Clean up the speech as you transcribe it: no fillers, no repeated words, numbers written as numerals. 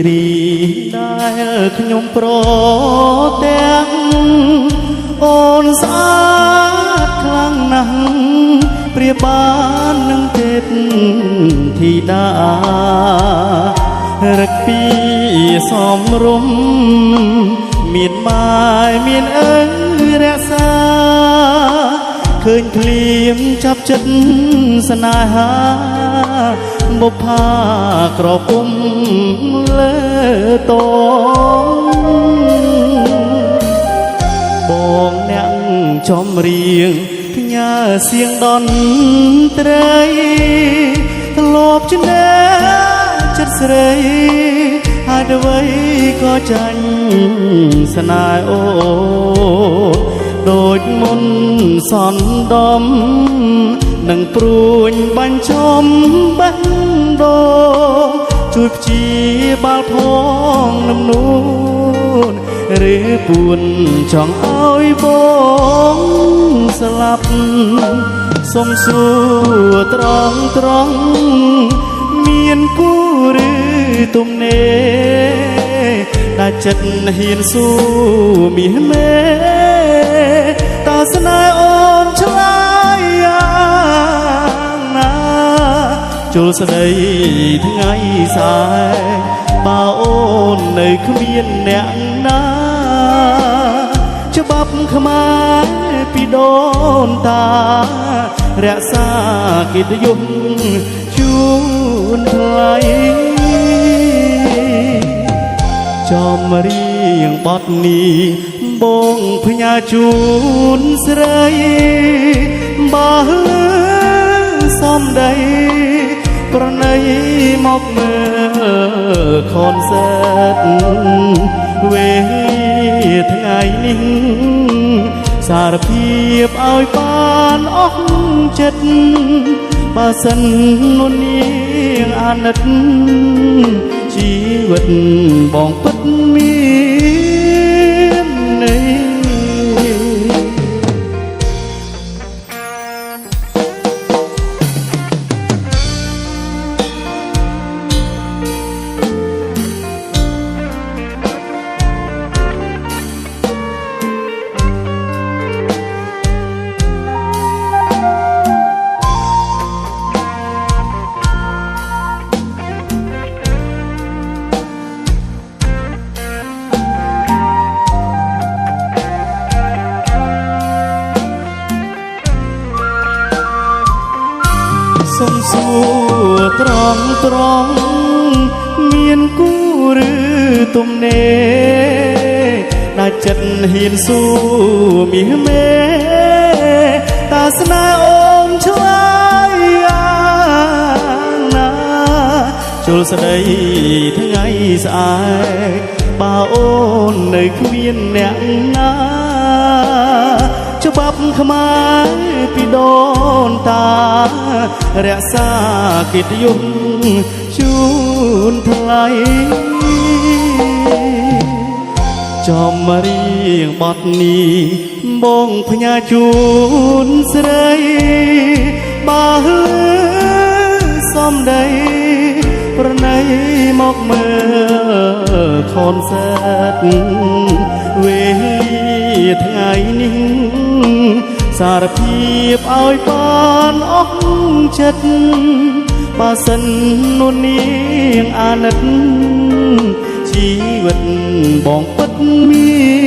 រីដែលខ្ញុំប្រទាំងអូនស្អាតខ្លាំងណាស់ប្រៀបបាននឹងទេពធីតារឹកពីសំរុំមានម៉ែមានឪរក្សាឃើញភ្លៀងចាប់ចិត្តស្នេហាបុប្ផាក្រពុំលើតងបងអ្នកចំរៀងផ្ញើសៀងដនត្រីធ្លាប់ជ្នះចិត្តស្រីហើយអ្វីក៏ចាញ់ស្នេហ៍អូដូចមុនសន្ដំនឹងព្រួញបាញ់ចំបេះដូងជួយព្យាបាលផងនឹងនួនឬពួនចង់ឲ្យបងស្លាប់សុំសួរត្រង់មានគូឬទំនេរដែលចិត្តហ៊ានស៊ូមាសមេតើស្នេហ៍អូនឆ្លើយយ៉ាងណាជលស្ដីថ្ងៃស្អែកបើអូននៅគ្មានអ្នកណាច្បាប់ខ្មែរពីដូនតារក្សាកិត្តិយសជូនថ្លៃចំរៀងបទនេះបងផ្ញើជូនស្រីបើសំដីប្រណីមកមើលខនសែតវេលាថ្ងៃនេះសារភាពឲ្យបានអស់ចិត្តបើសិនមុននាងអាណិតជីវិតបងពិតមានន័យសុំសួរត្រង់មានគូឬទំនេរដែលចិត្តហ៊ានស៊ូមាសមេតើស្នេហ៍អូនឆ្លើយយ៉ាងណាជលស្ដីថ្ងៃស្អែកបើអូននៅគ្មានអ្នកណាច្បាប់ខ្មែរពីដូនតារក្សាកិត្តិយសជូនថ្លៃចំរៀងបទនេះបងផ្ញើជូនស្រីបើសំដីប្រណីមកមើលខនសែតវេលាថ្ងៃនេះសារភាពឲ្យបានអស់ចិត្តបើសិននួននាងអាណិតជីវិតបងពិតមាន